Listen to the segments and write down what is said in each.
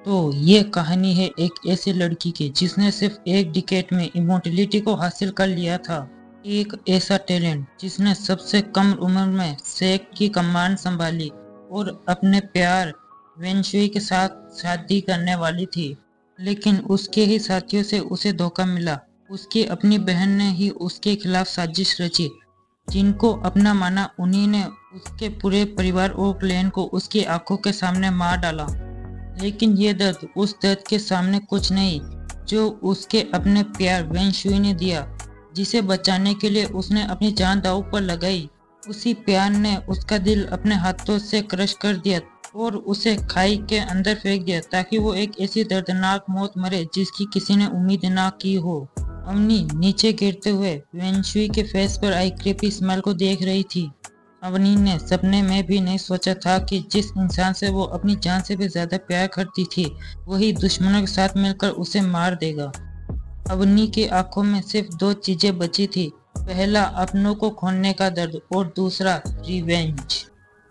तो ये कहानी है एक ऐसी लड़की की जिसने सिर्फ एक डिकेड में इमोर्टलिटी को हासिल कर लिया था। एक ऐसा टैलेंट जिसने सबसे कम उम्र में सेक की कमान संभाली और अपने प्यार वेंशुई के साथ शादी करने वाली थी। लेकिन उसके ही साथियों से उसे धोखा मिला। उसकी अपनी बहन ने ही उसके खिलाफ साजिश रची। जिनको अपना माना उन्हीं ने उसके पूरे परिवार और क्लैन को उसकी आंखों के सामने मार डाला। लेकिन ये दर्द उस दर्द के सामने कुछ नहीं जो उसके अपने प्यार वेंशुई ने दिया, जिसे बचाने के लिए उसने अपनी जान दांव पर लगाई। उसी प्यार ने उसका दिल अपने हाथों से क्रश कर दिया और उसे खाई के अंदर फेंक दिया ताकि वो एक ऐसी दर्दनाक मौत मरे जिसकी किसी ने उम्मीद ना की हो। अवनी नीचे गिरते हुए वेंशुई के फेस पर आई क्रीपी स्माइल को देख रही थी। अवनी ने सपने में भी नहीं सोचा था कि जिस इंसान से वो अपनी जान से भी ज्यादा प्यार करती थी वही दुश्मनों के साथ मिलकर उसे मार देगा। अवनी की आंखों में सिर्फ दो चीजें बची थी, पहला अपनों को खोने का दर्द और दूसरा रिवेंज।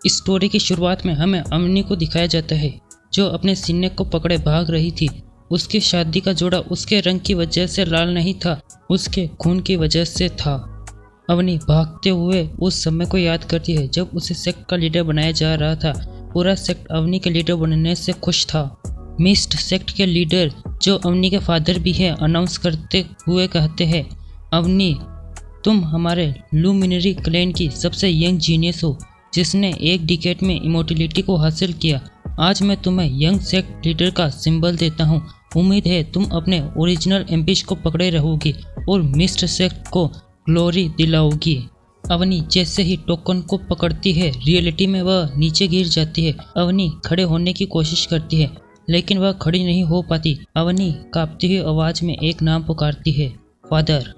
इस स्टोरी की शुरुआत में हमें अवनी को दिखाया जाता है जो अपने सीने को पकड़े भाग रही थी। उसकी शादी का जोड़ा उसके रंग की वजह से लाल नहीं था, उसके खून की वजह से था। अवनी भागते हुए उस समय को याद करती है जब उसे सेक्ट का लीडर बनाया जा रहा था। पूरा सेक्ट अवनी के लीडर बनने से खुश था। मिस्ट सेक्ट के लीडर जो अवनी के फादर भी है अनाउंस करते हुए कहते हैं, अवनी तुम हमारे लुमिनरी क्लैन की सबसे यंग जीनियस हो जिसने एक डिकेड में इमोर्टलिटी को हासिल किया। आज मैं तुम्हें यंग सेक्ट लीडर का सिंबल देता हूँ। उम्मीद है तुम अपने ओरिजिनल एम्बिशन को पकड़े रहोगी और मिस्ट सेक्ट को ग्लोरी दिलाओगी। अवनी जैसे ही टोकन को पकड़ती है रियलिटी में वह नीचे गिर जाती है। अवनी खड़े होने की कोशिश करती है लेकिन वह खड़ी नहीं हो पाती। अवनी कांपती हुई आवाज में एक नाम पुकारती है, फादर।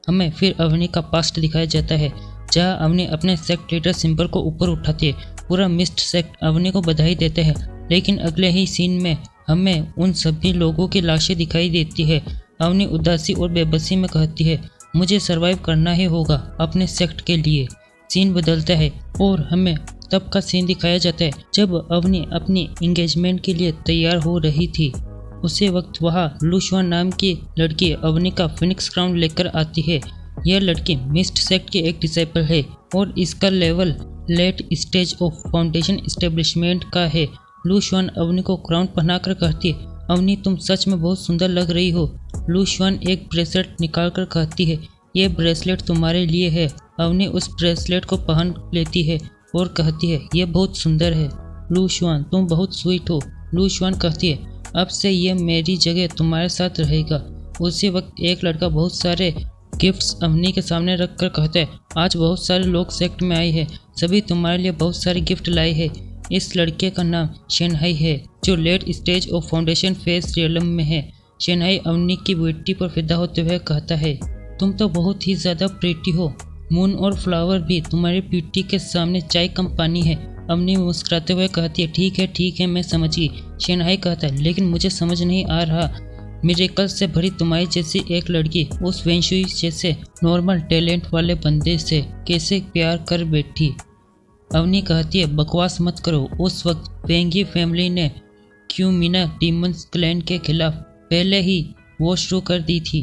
हमें फिर अवनी का पास्ट दिखाया जाता है जहां अवनी अपने सेक्ट लीडर सिंबल को ऊपर उठाती है। पूरा मिस्ट सेक्ट अवनी को बधाई देते हैं लेकिन अगले ही सीन में हमें उन सभी लोगों की लाशें दिखाई देती है। अवनी उदासी और बेबसी में कहती है, मुझे सरवाइव करना ही होगा अपने सेक्ट के लिए। सीन बदलता है और हमें तब का सीन दिखाया जाता है जब अवनी अपनी एंगेजमेंट के लिए तैयार हो रही थी। उसी वक्त वहाँ लुशवान नाम की लड़की अवनी का फिनिक्स क्राउन लेकर आती है। यह लड़की मिस्ट सेक्ट की एक डिसाइपल है और इसका level late stage of foundation establishment का है। लुशवान अवनी को क्राउन पहनाकर कहती है, अवनी तुम सच में बहुत सुंदर लग रही हो। लुशवान एक ब्रेसलेट निकालकर कहती है, ये ब्रेसलेट तुम्हारे लिए है। अवनी उस ब्रेसलेट को पहन लेती है और कहती है, ये बहुत सुंदर है। लुशवान तुम बहुत स्वीट हो। लुशवान कहती है, अब से ये मेरी जगह तुम्हारे साथ रहेगा। उसी वक्त एक लड़का बहुत सारे गिफ्ट्स अवनी के सामने रखकर कहता है, आज बहुत सारे लोग सेक्ट में आए हैं, सभी तुम्हारे लिए बहुत सारे गिफ्ट लाए हैं। इस लड़के का नाम शेनहाई है जो late stage of foundation phase realm में है। शेनहाई अवनी की बेटी पर फिदा होते हुए कहता है, तुम तो बहुत ही ज्यादा प्रीटी हो। मून और फ्लावर भी तुम्हारी ब्यूटी के सामने चाय कम पानी है। अवनी मुस्कुराते हुए कहती है, ठीक है मैं समझ गई। शेनहाई कहता है, लेकिन मुझे समझ नहीं आ रहा मिरेकल से भरी तुम्हारी जैसी एक लड़की उस वेंशुई जैसे नॉर्मल टैलेंट वाले बंदे से कैसे प्यार कर बैठी। अवनी कहती है, बकवास मत करो। उस वक्त वेंगी फैमिली ने क्यूमिना डीमंस क्लैन के खिलाफ पहले ही वो शुरू कर दी थी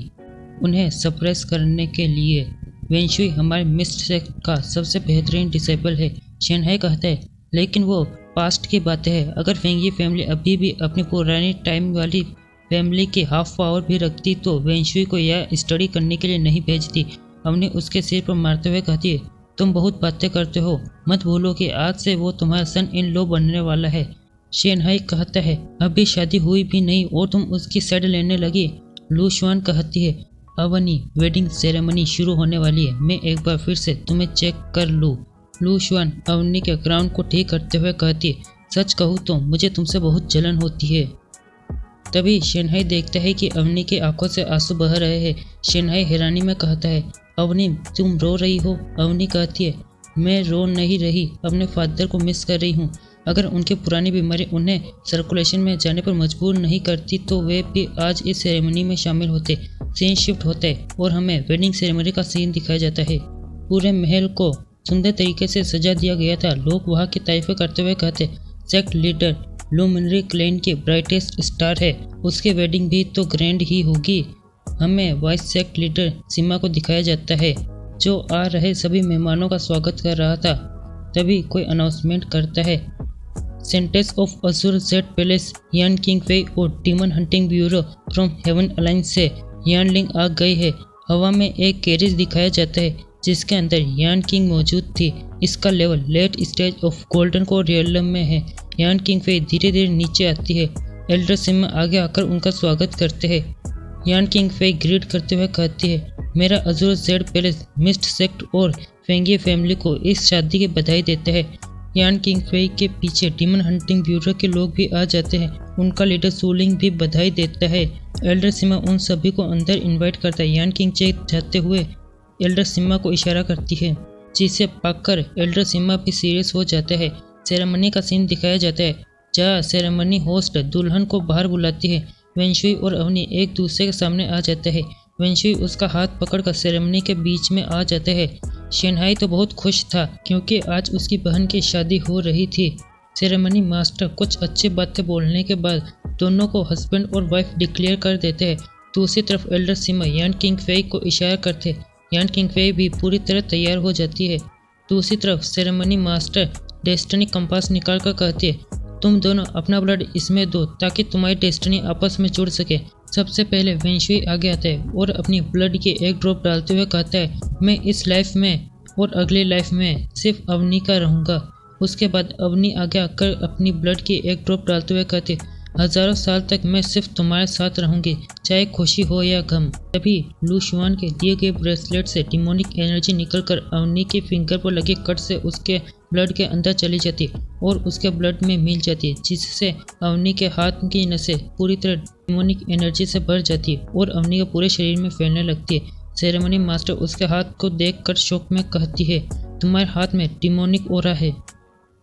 उन्हें सप्रेस करने के लिए। वेंशुई हमारे मिस्ट सेक्ट का सबसे बेहतरीन डिसेबल है। शेनहाई कहता है, लेकिन वो पास्ट की बातें हैं। अगर वेंगी फैमिली अभी भी अपनी पुरानी टाइम वाली फैमिली की हाफ पावर भी रखती तो वेंशुई को यह स्टडी करने के लिए नहीं भेजती। अवनी उसके सिर पर मारते हुए कहती है, तुम बहुत बातें करते हो, मत भूलो कि आज से वो तुम्हारा सन इन लॉ बनने वाला है। शेनहाई कहता है, अभी शादी हुई भी नहीं और तुम उसकी साइड लेने लगी। लुशवान कहती है, अवनी वेडिंग सेरेमनी शुरू होने वाली है, मैं एक बार फिर से तुम्हें चेक कर लूँ। लुशवान अवनी के क्राउन को ठीक करते हुए कहती है, सच कहूँ तो मुझे तुमसे बहुत जलन होती है। तभी शेनहाई देखता है कि अवनी की आंखों से आंसू बह रहे हैं। शेनहाई हैरानी में कहता है, अवनी तुम रो रही हो। अवनी कहती है, मैं रो नहीं रही, अपने फादर को मिस कर रही हूँ। अगर उनकी पुरानी बीमारी उन्हें सर्कुलेशन में जाने पर मजबूर नहीं करती तो वे भी आज इस सेरेमनी में शामिल होते। सीन शिफ्ट होता है और हमें वेडिंग सेरेमनी का सीन दिखाया जाता है। पूरे महल को सुंदर तरीके से सजा दिया गया था। लोग वहाँ की तारीफें करते हुए कहते, सेक्ट लीडर लूमिनरी क्लैन की ब्राइटेस्ट स्टार है, उसकी वेडिंग भी तो ग्रैंड ही होगी। हमें वाइस सेक्ट लीडर सीमा को दिखाया जाता है, जो आ रहे सभी मेहमानों का स्वागत कर रहा था। तभी कोई अनाउंसमेंट करता है, सेंटेंस ऑफ अज़ुर जेड पैलेस यान किंग फेई और demon hunting bureau from heaven alliance से यान लिंग आ गई है। हवा में एक कैरिज दिखाया जाता है जिसके अंदर यान किंग मौजूद थी। इसका level late stage of golden core realm में है। यान किंग फेई धीरे धीरे नीचे आती है। एल्डर सिमा आगे आकर उनका स्वागत करते हैं। यान किंग फेई ग्रीट करते हुए कहती है, मेरा अज़ुर जेड पैलेस मिस्ट सेक्ट और फेंगी फैमिली को इस शादी की बधाई देता है। यान किंग फेई के पीछे डीमन हंटिंग ब्यूरो के लोग भी आ जाते हैं। उनका लीडर सूलिंग भी बधाई देता है। एल्डर सिमा उन सभी को अंदर इनवाइट करता है। यान किंग चेक जाते हुए एल्डर सिमा को इशारा करती है, जिसे पाकर एल्डर सिमा भी सीरियस हो जाता है। सेरेमनी का सीन दिखाया जाता है, जहाँ सेरेमनी होस्ट दुल्हन को बाहर बुलाती है। वेंशुई और अवनी एक दूसरे के सामने आ जाते हैं। वेंशुई उसका हाथ पकड़कर सेरेमनी के बीच में आ जाते हैं। शेनहाई तो बहुत खुश था क्योंकि आज उसकी बहन की शादी हो रही थी। सेरेमनी मास्टर कुछ अच्छी बातें बोलने के बाद दोनों को हस्बैंड और वाइफ डिक्लेयर कर देते हैं। दूसरी तरफ एल्डर सिमा यान किंग फेई को इशारा करते। यान किंग फेई भी पूरी तरह तैयार हो जाती है। दूसरी तरफ सेरेमनी मास्टर डेस्टिनी कंपास निकाल कर कहती है, तुम दोनों अपना ब्लड इसमें दो ताकि तुम्हारी डेस्टिनी आपस में जुड़ सके। सबसे पहले वेंशुई आगे आता है और अपनी ब्लड की एक ड्रॉप डालते हुए कहता है, मैं इस लाइफ में और अगली लाइफ में सिर्फ अवनी का रहूँगा। उसके बाद अवनी आगे आकर अपनी ब्लड की एक ड्रॉप डालते हुए कहती है, हजारों साल तक मैं सिर्फ तुम्हारे साथ रहूंगी, चाहे खुशी हो या गम। तभी लू शुआन के दिए गए ब्रेसलेट से डिमोनिक एनर्जी निकलकर अवनी के फिंगर पर लगे कट से उसके ब्लड के अंदर चली जाती है और उसके ब्लड में मिल जाती है, जिससे अवनी के हाथ की नसें पूरी तरह डिमोनिक एनर्जी से भर जाती है और अवनी के पूरे शरीर में फैलने लगती है। सेरेमनी मास्टर उसके हाथ को देखकर शौक में कहती है, तुम्हारे हाथ में डिमोनिक ऑरा है।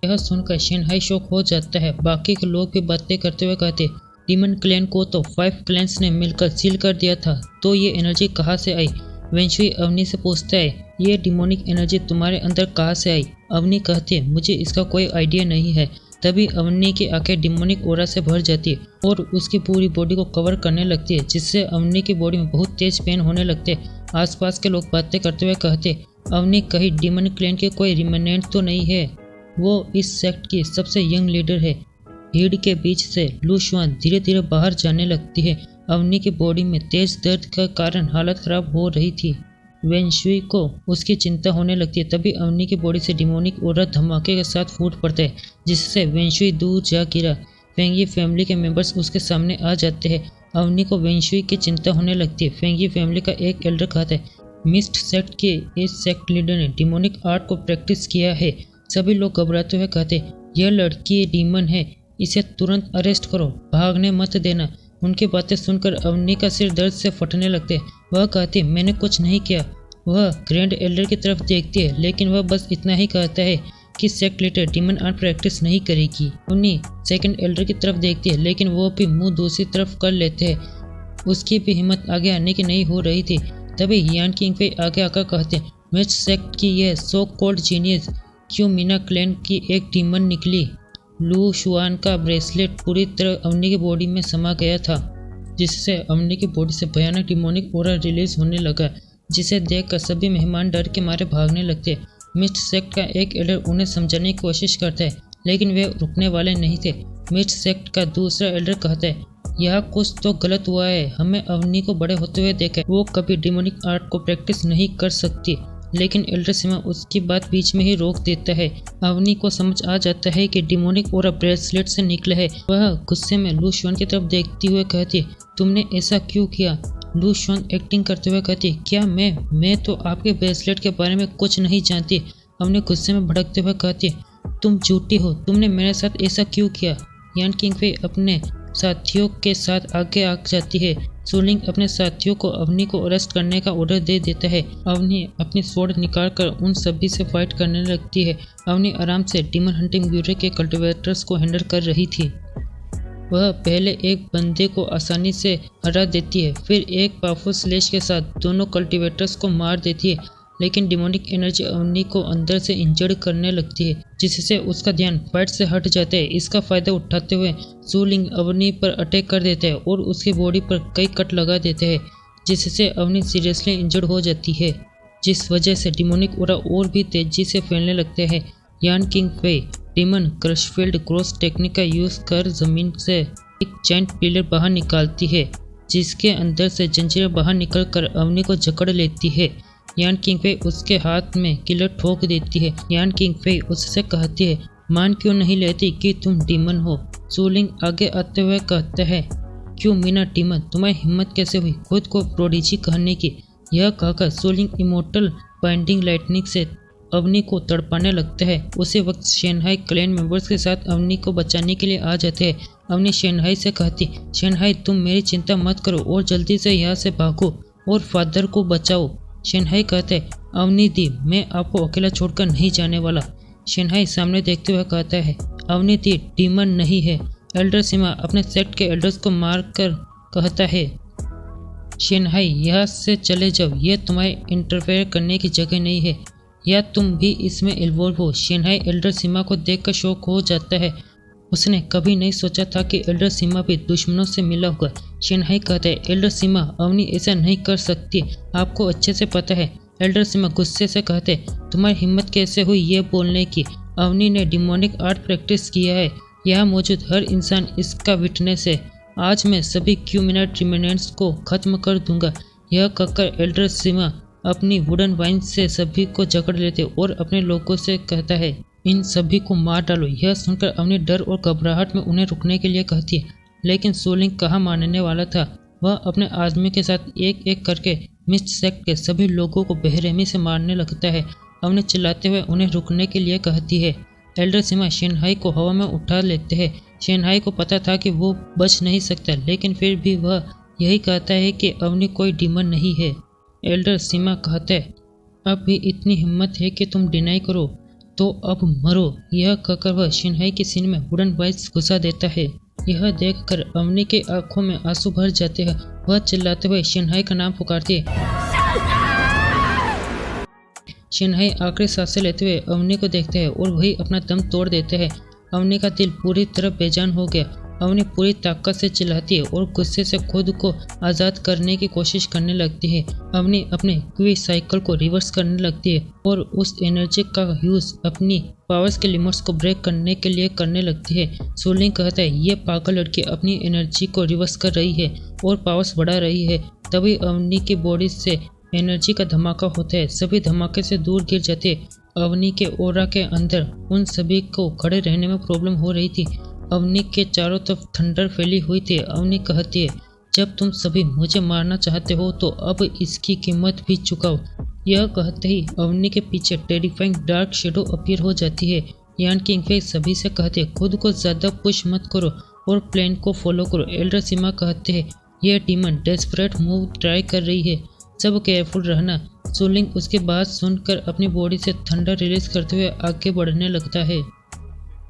यह सुनकर शेनहाई शॉक हो जाता है। बाकी के लोग भी बातें करते हुए कहते, डीमन क्लैन को तो 5 क्लैंस ने मिलकर सील कर दिया था, तो ये एनर्जी कहाँ से आई? वेंशुई अवनी से पूछता है, ये डिमोनिक एनर्जी तुम्हारे अंदर कहाँ से आई? अवनी कहती है, मुझे इसका कोई आइडिया नहीं है। तभी अवनी की आंखें डिमोनिक ऑरा से भर जाती है और उसकी पूरी बॉडी को कवर करने लगती है, जिससे अवनी की बॉडी में बहुत तेज पेन होने लगते हैं। आसपास के लोग बातें करते हुए कहते, अवनी कहीं डीमन क्लैन के कोई रिमेनेंट तो नहीं है? वो इस सेक्ट की सबसे यंग लीडर है। भीड़ के बीच से लू शुआन धीरे धीरे बाहर जाने लगती है। अवनी की बॉडी में तेज दर्द के कारण हालत खराब हो रही थी। वेंशुई को उसकी चिंता होने लगती है। तभी अवनी की बॉडी से डिमोनिक ऑरा धमाके के साथ फूट पड़ता है, जिससे वेंशुई दूर जा गिरा। फेंगी फैमिली के मेंबर्स उसके सामने आ जाते हैं। अवनी को वेंशुई की चिंता होने लगती है। फेंगी फैमिली का एक एल्डर कहता है, मिस्ट सेक्ट के इस सेक्ट लीडर ने डिमोनिक आर्ट को प्रैक्टिस किया है। सभी लोग घबराते हुए कहते, यह लड़की डीमन है, इसे तुरंत अरेस्ट करो, भागने मत देना। उनकी बातें सुनकर अवनी का सिर दर्द से फटने लगते। वह कहती, मैंने कुछ नहीं किया। वह ग्रैंड एल्डर की तरफ देखती है, लेकिन वह बस इतना ही कहता है कि sect leader demon art practice नहीं करेगी। अवनी सेकंड एल्डर की तरफ देखती है, लेकिन वो भी मुंह दूसरी तरफ कर लेते हैं। उसकी भी हिम्मत आगे आने की नहीं हो रही थी। तभी यान किंग फेई आगे आकर कहते, मिस्ट सेक्ट की यह सो कॉल्ड जीनियस क्यों मीना क्लैन की एक डीमन निकली? लू शुआन का ब्रेसलेट पूरी तरह अवनी की बॉडी में समा गया था, जिससे अवनी की बॉडी से भयानक डिमोनिक ऑरा रिलीज होने लगा, जिसे देखकर सभी मेहमान डर के मारे भागने लगते। मिस्ट सेक्ट का एक एल्डर उन्हें समझाने की कोशिश करता है, लेकिन वे रुकने वाले नहीं थे। मिस्ट सेक्ट का दूसरा एल्डर कहता है, यह कुछ तो गलत हुआ है, हमें अवनी को बड़े होते हुए देखा, वो कभी डिमोनिक आर्ट को प्रैक्टिस नहीं कर सकती। लेकिन एल्डर सिमा उसकी बात बीच में ही रोक देता है। अवनी को समझ आ जाता है कि डिमोनिक ऑरा ब्रेसलेट से निकला है। वह गुस्से में लू शुआन की तरफ देखती हुए कहती, तुमने ऐसा क्यों किया? लू शुआन एक्टिंग करते हुए कहती, क्या मैं तो आपके ब्रेसलेट के बारे में कुछ नहीं जानती। अवनी गुस्से में भड़कते हुए कहती, तुम झूठी हो, तुमने मेरे साथ ऐसा क्यों किया? यान किंग फेई अपने साथियों के साथ आगे आ जाती है। सूलिंग अपने साथियों को अवनी को अरेस्ट करने का ऑर्डर दे देता है। अवनी अपनी स्वॉर्ड निकालकर उन सभी से फाइट करने लगती है। अवनी आराम से डीमन हंटिंग ब्यूरो के कल्टिवेटर्स को हैंडल कर रही थी। वह पहले एक बंदे को आसानी से हरा देती है, फिर एक पावरफुल स्लैश के साथ दोनों कल्टिवेटर्स को मार देती है। लेकिन डिमोनिक एनर्जी अवनी को अंदर से इंजर्ड करने लगती है, जिससे उसका ध्यान फाइट से हट जाता है। इसका फायदा उठाते हुए सूलिंग अवनी पर अटैक कर देता है और उसकी बॉडी पर कई कट लगा देते हैं, जिससे अवनी सीरियसली इंजर्ड हो जाती है, जिस वजह से डिमोनिक ऑरा और भी तेजी से फैलने लगते हैं। यान किंग फे डीमन क्रशफील्ड क्रॉस टेक्निक का यूज कर जमीन से एक जायंट पिलर बाहर निकालती है, जिसके अंदर से जंजीरें बाहर निकलकर अवनी को जकड़ लेती है। यान किंग फे उसके हाथ में किलर ठोक देती है। यान किंग फे उससे कहती है, मान क्यों नहीं लेती कि तुम डीमन हो। सूलिंग आगे आते हुए कहता है, क्यों मीना डीमन, तुम्हारी हिम्मत कैसे हुई खुद को प्रोडिजी कहने की। यह कहकर सूलिंग इमोर्टल बाइंडिंग लाइटनिंग से अवनी को तड़पाने लगता है। उसी वक्त शेनहाई क्लैन मेंबर्स के साथ अवनी को बचाने के लिए आ जाते हैं। अवनी शेनहाई से कहती, शेनहाई तुम मेरी चिंता मत करो और जल्दी से यहाँ से भागो और फादर को बचाओ। शेनहाई कहते हैं, अवनी दी मैं आपको अकेला छोड़कर नहीं जाने वाला। शेनहाई सामने देखते हुए कहता है, अवनी दी डीमन नहीं है। एल्डर सीमा अपने सेक्ट के एल्डर्स को मार कर कहता है, शेनहाई यहाँ से चले जाओ, यह तुम्हारे इंटरफेयर करने की जगह नहीं है, या तुम भी इसमें इन्वॉल्व हो। शेनहाई एल्डर सीमा को देखकर शौक हो जाता है। उसने कभी नहीं सोचा था कि एल्डर सीमा भी दुश्मनों से मिला होगा। शेनहाई कहता है, एल्डर सीमा अवनी ऐसा नहीं कर सकती, आपको अच्छे से पता है। एल्डर सीमा गुस्से से कहते, तुम्हारी हिम्मत कैसे हुई ये बोलने की। अवनी ने डिमोनिक आर्ट प्रैक्टिस किया है, यहाँ मौजूद हर इंसान इसका विटनेस है। आज मैं सभी क्यूमिनेट रिमेनेंट्स को खत्म कर दूंगा। यह कहकर एल्डर सीमा अपनी वुडन वाइन से सभी को जकड़ लेते और अपने लोगों से कहता है, इन सभी को मार डालो। यह सुनकर अवनी डर और घबराहट में उन्हें रुकने के लिए कहती है, लेकिन सूलिंग कहाँ मानने वाला था। वह अपने आदमी के साथ एक एक करके मिस्ट सेक्ट के सभी लोगों को बेरहमी से मारने लगता है। अवनी चिल्लाते हुए उन्हें रुकने के लिए कहती है। एल्डर सीमा शेनहाई को हवा में उठा लेते हैं। शेनहाई को पता था कि वो बच नहीं सकता, लेकिन फिर भी वह यही कहता है कि अवनी कोई डीमन नहीं है। एल्डर सीमा कहते हैं, अब भी इतनी हिम्मत है कि तुम डिनाई करो तो अब मरो। यह कहकर वह शेनहाई के सीने में वुडन वाइस घुसा देता है। यह देखकर अवनी के आंखों में आंसू भर जाते हैं। वह चिल्लाते हुए शेनहाई का नाम पुकारती है। शेनहाई आखिरी सांसें लेते हुए अवनी को देखते हैं और वही अपना दम तोड़ देते हैं। अवनी का दिल पूरी तरह बेजान हो गया। अवनी पूरी ताकत से चिल्लाती है और गुस्से से खुद को आज़ाद करने की कोशिश करने लगती है। अवनी अपने क्वी साइकिल को रिवर्स करने लगती है और उस एनर्जी का यूज अपनी पावर्स के लिमिट्स को ब्रेक करने के लिए करने लगती है। सूलिंग कहता है, ये पागल लड़की अपनी एनर्जी को रिवर्स कर रही है और पावर्स बढ़ा रही है। तभी अवनी की बॉडी से एनर्जी का धमाका होता है। सभी धमाके से दूर गिर जाते हैं। अवनी के ओरा के अंदर उन सभी को खड़े रहने में प्रॉब्लम हो रही थी। अवनी के चारों तरफ थंडर फैली हुई थी। अवनी कहती है, जब तुम सभी मुझे मारना चाहते हो तो अब इसकी कीमत भी चुकाओ। यह कहते ही अवनी के पीछे टेरिफाइंग डार्क शेडो अपीयर हो जाती है। यान किंग फे सभी से कहते हैं, खुद को ज्यादा पुश मत करो और प्लान को फॉलो करो। एल्डर सीमा कहते हैं, यह डीमन डेस्परेट मूव ट्राई कर रही है, सब केयरफुल रहना। सूलिंग उसकी बात सुनकर अपनी बॉडी से थंडर रिलीज करते हुए आगे बढ़ने लगता है।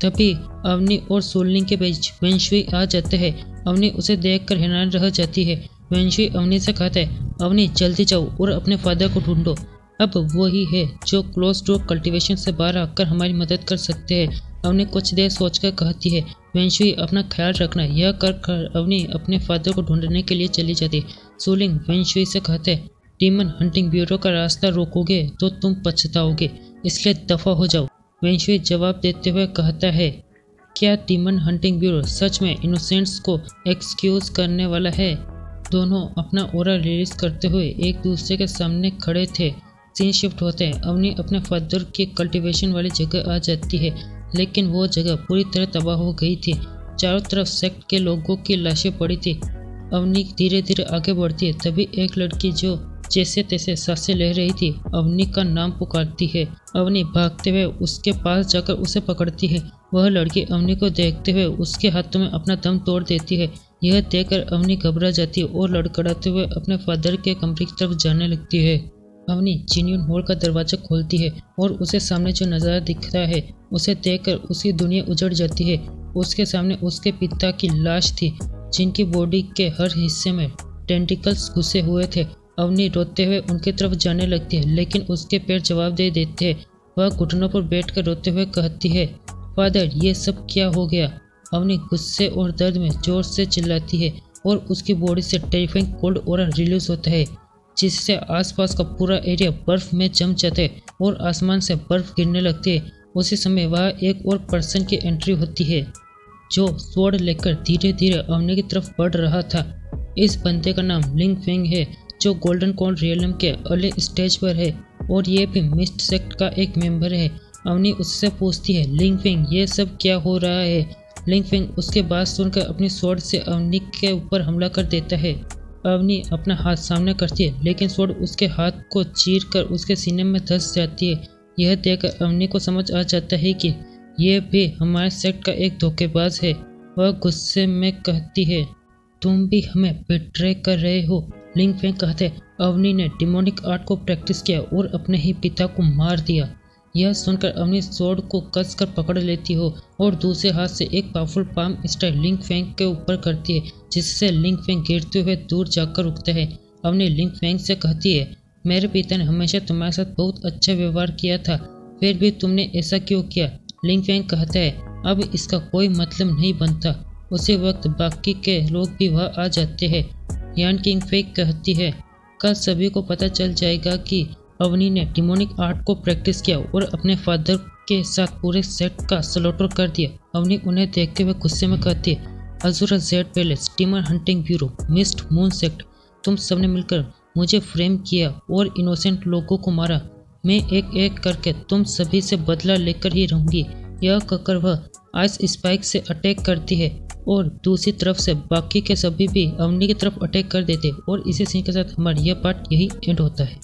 तभी अवनी और सूलिंग के बीच वेंशुई आ जाते हैं। अवनी उसे देखकर हैरान रह जाती है। वेंशुई अवनी से कहता है, अवनी जल्दी जाओ और अपने फादर को ढूंढो। अब वो ही है जो क्लोज डोर कल्टीवेशन से बाहर आकर हमारी मदद कर सकते हैं। अवनी कुछ देर सोचकर कहती है, वेंशुई अपना ख्याल रखना। यह कर अवनी अपने फादर को ढूंढने के लिए चली जाती है। सूलिंग वेंशुई से कहते हैं, डीमन हंटिंग ब्यूरो का रास्ता रोकोगे तो तुम पछताओगे, इसलिए दफा हो जाओ। वेंशुई जवाब देते हुए कहता है, क्या डीमन हंटिंग ब्यूरो सच में इनोसेंट्स को एक्सक्यूज करने वाला है। दोनों अपना ओरा रिलीज करते हुए एक दूसरे के सामने खड़े थे। सीन शिफ्ट होते हैं। अवनी अपने फादर की कल्टीवेशन वाली जगह आ जाती है, लेकिन वो जगह पूरी तरह तबाह हो गई थी। चारों तरफ सेक्ट के लोगों की लाशें पड़ी थी। अवनी धीरे धीरे आगे बढ़ती है। तभी एक लड़की जो जैसे तैसे सांसें ले रही थी अवनी का नाम पुकारती है। अवनी भागते हुए उसके पास जाकर उसे पकड़ती है। वह लड़की अवनी को देखते हुए उसके हाथों में अपना दम तोड़ देती है। यह देखकर अवनी घबरा जाती है और लड़खड़ाते हुए अपने फादर के कमरे की तरफ जाने लगती है। अवनी जिन्यून हॉल का दरवाजा खोलती है और उसे सामने जो नज़ारा दिखता है उसे देखकर उसकी दुनिया उजड़ जाती है। उसके सामने उसके पिता की लाश थी, जिनकी बॉडी के हर हिस्से में टेंटिकल्स घुसे हुए थे। अवनी रोते हुए उनकी तरफ जाने लगती है, लेकिन उसके पैर जवाब दे देते हैं। वह घुटनों पर बैठकर रोते हुए कहती है, फादर ये सब क्या हो गया। अवनी गुस्से और दर्द में जोर से चिल्लाती है और उसकी बॉडी से टेरिफाइंग कोल्ड ऑरा रिलीज होता है, जिससे आसपास का पूरा एरिया बर्फ में जम जाता है और आसमान से बर्फ गिरने लगती है। उसी समय वह एक और पर्सन की एंट्री होती है, जो स्वॉर्ड लेकर धीरे धीरे अवनी की तरफ बढ़ रहा था। इस बंदे का नाम लिंग फेंग है, जो गोल्डन कॉर्न रियलम के अर्ली स्टेज पर है और ये भी मिस्ट सेक्ट का एक मेंबर है। अवनी उससे पूछती है, लिंग फेंग ये सब क्या हो रहा है। लिंग फेंग उसके बात सुनकर अपनी स्वॉर्ड से अवनी के ऊपर हमला कर देता है। अवनी अपना हाथ सामने करती है, लेकिन स्वॉर्ड उसके हाथ को चीर कर उसके सीने में धंस जाती है। यह देखकर अवनी को समझ आ जाता है कि यह भी हमारे सेक्ट का एक धोखेबाज है। वह गुस्से में कहती है, तुम भी हमें बिट्रे कर रहे हो। लिंग फेंग कहते, अवनी ने डिमोनिक आर्ट को प्रैक्टिस किया और अपने ही पिता को मार दिया। यह सुनकर अवनी स्वॉर्ड को कसकर पकड़ लेती हो और दूसरे हाथ से एक पावरफुल पाम स्ट्राइक लिंग फेंग के ऊपर करती है, जिससे लिंग फेंग गिरते हुए दूर जाकर रुकता है। अवनी लिंग फेंग से कहती है, मेरे पिता ने हमेशा तुम्हारे साथ बहुत अच्छा व्यवहार किया था, फिर भी तुमने ऐसा क्यों किया। लिंग फेंग कहता है, अब इसका कोई मतलब नहीं बनता। उसी वक्त बाकी के लोग भी वहाँ आ जाते हैं। यान किंग फेंग कहती है, कल सभी को पता चल जाएगा कि अवनी ने डिमोनिक आर्ट को प्रैक्टिस किया और अपने फादर के साथ पूरे सेट का स्लॉटर कर दिया। अवनी उन्हें देखते हुए गुस्से में कहती है, Azura Jade Palace, Demon Hunting Bureau, Mist Moon Sect, तुम सबने मिलकर मुझे फ्रेम किया और इनोसेंट लोगों को मारा। मैं एक एक करके तुम सभी से बदला लेकर ही रहूंगी। यह कहकर वह आइस स्पाइक से अटैक करती है और दूसरी तरफ से बाकी के सभी भी अवनी की तरफ अटैक कर देते और इसी सीन के साथ हमारा यह पार्ट यही एंड होता है।